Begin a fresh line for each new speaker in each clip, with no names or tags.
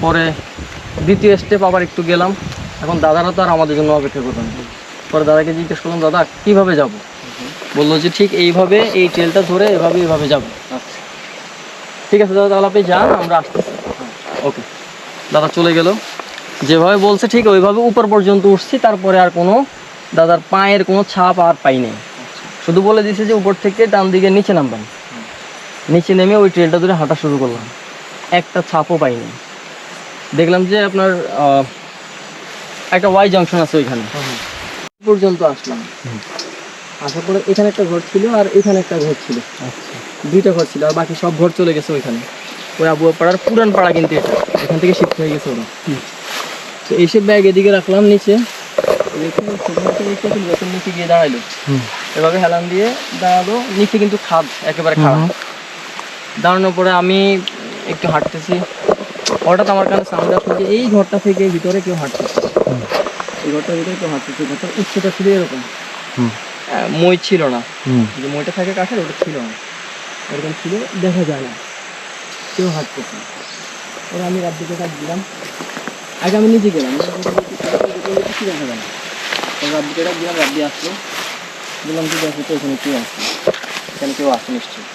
পরে দ্বিতীয় স্টেপ আবার একটু গেলাম। এখন দাদারা তো আর আমাদের জন্য অপেক্ষা করবেন। পরে দাদাকে জিজ্ঞেস করলাম, দাদা কীভাবে যাব? বললো যে ঠিক এইভাবে, এই ট্রেলটা ধরে এভাবে যাবো। আচ্ছা ঠিক আছে দাদা, তাহলে আপনি যান, আমরা আসতেছি। ওকে, দাদা চলে গেল। যেভাবে বলছে ঠিক ওইভাবে উপর পর্যন্ত উঠছি। তারপরে আর কোনো দাদার পায়ের কোনো ছাপ আর পাই নাই। শুধু বলে দিয়েছে যে উপর থেকে ডান দিকে নিচে নামবেন। নিচে নেমে ওই ট্রেলটা ধরে হাঁটা শুরু করলাম। একটা ছাপও পাইনি। দেখলাম যে আপনার একটা ওয়াই জাংশন আছে ওইখানে পর্যন্ত আসলাম। আসার পরে এখানে একটা ঘর ছিল আর এখানে একটা ঘর ছিল। আচ্ছা, দুইটা ঘর ছিল, আর বাকি সব ঘর চলে গেছে ওইখানে। ওই আবুয়া পাড়ার পুরান পাড়া, কিন্তু এটা এখান থেকে শিফট হয়ে গেছে ওরা। তো এসে ব্যাগ এদিকে রাখলাম নিচে, নিচে গিয়ে দাঁড়াইলো। এভাবে হেলান দিয়ে দাঁড়ালো, নিচে কিন্তু খাদ একেবারে খারাপ। দাঁড়ানোর পরে আমি একটু হাঁটতেছি, হঠাৎ আমার কাছে সাউন্ড আসলো যে এই ঘরটা থেকে ভিতরে কেউ হাঁটতেছে। এই ঘরটার ভিতরে কেউ হাঁটতেছে। ঘরটার উচ্চতা ছিল এরকম, মই ছিল না, যে মইটা থাকে কাঠের, ওটা ছিল না, এরকম ছিল, দেখা যায় না, কেউ হাঁটতেছে। ওরা আমি রাব্বিকে ডাক দিলাম। আগে আমি নিজে গেলাম, কিছু দেখা যায় না। রাব্বিকে ডাক দিলাম, রাব্বি আসলো। বললাম যে দেখো তো এখানে কেউ আসছে, এখানে কেউ আসে নিশ্চয়ই।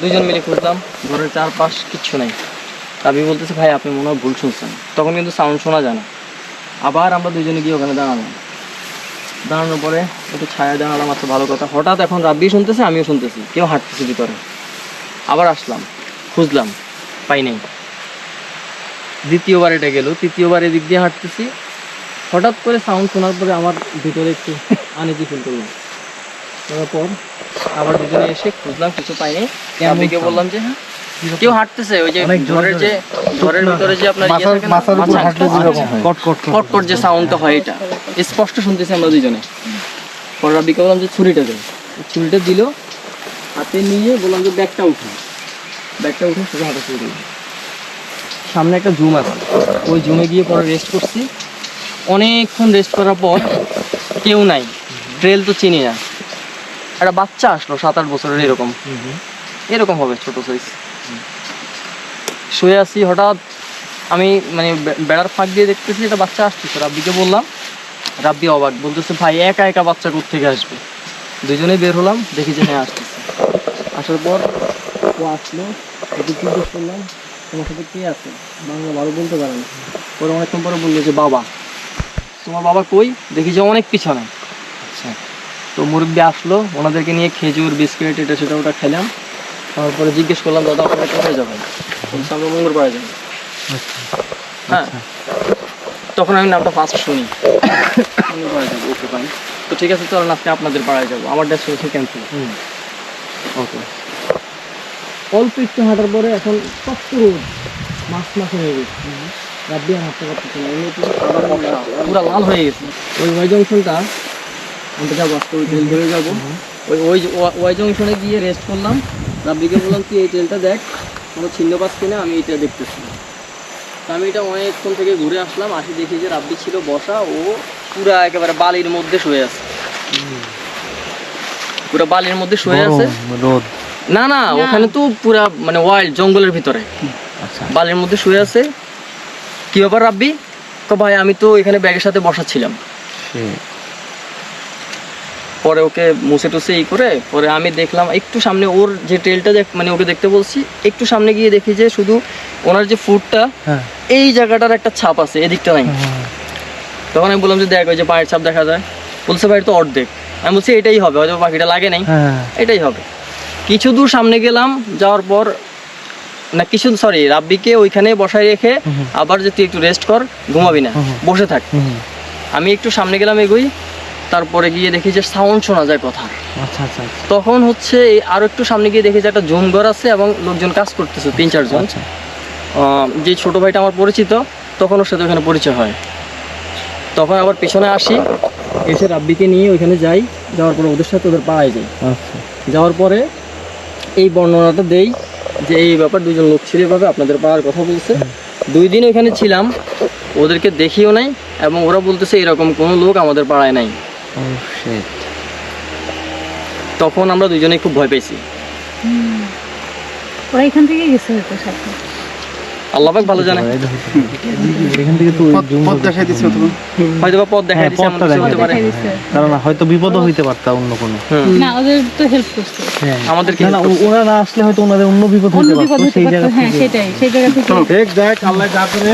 দুইজন মিলে খুঁজলাম, ঘরের চারপাশ কিচ্ছু নাই। রাব্বি বলতেছে, ভাই আপনি মনে হয় ভুল শুনছেন। তখন কিন্তু সাউন্ড শোনা যায় না। আবার আমরা দুজনে গিয়ে ওখানে দাঁড়ালাম। দাঁড়ানোর পরে একটু ছায়া দাঁড়ালাম, আচ্ছা ভালো কথা। হঠাৎ এখন রাব্বি শুনতেছে, আমিও শুনতেছি, কেউ হাঁটতেছে ভিতরে। আবার আসলাম, খুঁজলাম, পাই নাই। দ্বিতীয়বার এটা গেল, তৃতীয়বার এদিক দিয়ে হাঁটতেছি। হঠাৎ করে সাউন্ড শোনার পরে আমার ভিতরে একটু আনইজি ফিল করলাম। তারপর আবার দুজনে এসে খুঁজলাম, কিছু পাই নাই। রাব্বিকে বললাম যে হ্যাঁ কেউ হাঁটতেছে, ওই যে ঘরের যে ঘরের ভিতরে যে আপনার কটকট যে সাউন্ডটা হয়, এটা স্পষ্ট শুনতেছি আমরা দুজনে। পরে রাব্বিকে বললাম যে ছুরিটা দেয়। ছুরিটা দিল, হাতে নিয়ে বললাম যে ব্যাগটা উঠে সোজা হাঁটা শুরু করলাম। সামনে একটা জুম আছে, ওই জুমে গিয়ে পরে রেস্ট করছি। অনেকক্ষণ রেস্ট করার পর কেউ নাই। ট্রেল তো চিনি না। একটা বাচ্চা আসলো 7-8 বছরের, এরকম হবে, ছোট সাইজ। শুয়ে আছি, হঠাৎ আমি মানে বেড়ার ফাঁক দিয়ে দেখতেছি একটা বাচ্চা আসতেছে। রাব্বিকে বললাম, রাব্বি অবাক, বলতেছে ভাই একা একা বাচ্চা কোত্থেকে আসবে? দুজনেই বের হলাম, দেখি যে হ্যাঁ আসতেছে। আসার পর ও আসলো, একটু জিজ্ঞেস করলাম তোমার সাথে কে আছে? বাংলা ভালো বলতে পারে না। পরে অনেকক্ষণ পরে বললো যে বাবা। তোমার বাবা কই? দেখি যে অনেক পিছনে। আচ্ছা, তো মুরব্বি আসলো, ওনাদেরকে নিয়ে খেজুর বিস্কিট এটা সেটা ওটা খেলাম। তারপরে জিজ্ঞেস করলাম, দাদা আপনারা কোথায় যাবেন? বলছে আমরা মঙ্গলপাড়ায় যাবো। হ্যাঁ, তখন আমি নামটা ফার্স্ট শুনি, মঙ্গলপাড়ায় যাবো। ওকে ফাইন, তো ঠিক আছে চলেন আজকে আপনাদের পাড়ায় যাবো। আমার ডেস্টিনেশন ক্যান্সেল। ওকে, অল্প একটু হাঁটার পরে এখন শক্ত রোদ, মাছ হয়ে গেছে। রাব্বি আর হাঁটতে পারতেছে না, পুরো লাল হয়ে গেছে। ওই ওয়াই জংশনটা আমরা যাবো আজকে, ওই ট্রেল ধরে যাবো। ওই ওয়াই জংশনে গিয়ে রেস্ট করলাম। রাব্বিকে বললাম তুই এই ট্রেলটা দেখ, কোনো ছিন্ন পাস কিনা, আমি এটা দেখতেছি। আমি এটা অনেকক্ষণ থেকে ঘুরে আসলাম, আসি দেখি যে রাব্বি ছিল বসা, ও পুরা একেবারে বালির মধ্যে শুয়ে আছে। পুরা বালির মধ্যে শুয়ে আছে। না না, ওখানে তো পুরা মানে ওয়াইল্ড জঙ্গলের ভিতরে, বালির মধ্যে শুয়ে আছে। কি ব্যাপার রাব্বি? তো ভাই আমি তো এখানে ব্যাগের সাথে বসাচ্ছিলাম। পরে ওকে মুছে টুসে ই করে পরে আমি দেখলাম একটু সামনে ওর যে ট্রেলটা মানে ওকে দেখতে বলছি, একটু সামনে গিয়ে দেখি যে শুধু ওনার যে ফুটটা এই জায়গাটার একটা ছাপ আছে, এদিকটা নাই। তখন আমি বললাম যে দেখ ওই যে পায়ের ছাপ দেখা যায়। বলছে ভাই তো অর্ধেক। আমি বলছি এটাই হবে, হয়তো পাখিটা লাগে নাই, এটাই হবে। কিছু দূর সামনে গেলাম, যাওয়ার পর না কিছু সরি রাব্বিকে ওইখানে বসায় রেখে আবার যে তুই একটু রেস্ট কর, ঘুমাবি না, বসে থাক। আমি একটু সামনে গেলাম এগোই, তারপরে গিয়ে দেখি যে সাউন্ড শোনা যায় কথা। তখন হচ্ছে আরো একটু সামনে গিয়ে দেখি যে একটা জুম ঘর আছে এবং লোকজন কাজ করতেছে 3-4 জন। যে ছোট ভাইটা আমার পরিচিত, তখন ওর সাথে ওখানে পরিচয় হয়। তখন আবার পিছনে আসি, এসে রাব্বিকে নিয়ে ওইখানে যাই। যাওয়ার পরে ওদের সাথে ওদের পাড়ায় যাই। যাওয়ার পরে এই বর্ণনাটা দেই যে এই ব্যাপার, দুজন লোক ছিল এভাবে আপনাদের পাড়ার কথা বলছে। 2 দিন ওইখানে ছিলাম, ওদেরকে দেখিও নাই, এবং ওরা বলতেছে এরকম কোনো লোক আমাদের পাড়ায় নাই। তখন আমরা দুজনেই খুব ভয় পেয়েছি।
ওরা এখান থেকে গেছে হয়তো সাথে।
আল্লাহ পাক ভালো জানে,
এখান থেকে তো
পথ দেখাই দিচ্ছে তখন।
হয়তো বা পথ দেখাই দিচ্ছে, এমন কিছু হতে পারে।
কারণ হয়তো বিপদও হইতে পারতা অন্য কোনো।
না ওদের তো হেল্প করছে,
আমাদেরকে
না, ওরা না আসলে হয়তো ওনাদের অন্য বিপদ
অন্য
হইতে
বিপদ
পারতো
হতে
সেই
পারতো,
জায়গা
হ্যাঁ
থেকে।
সেটাই, সেই জায়গা থেকে
দেখ আল্লাহ যা করে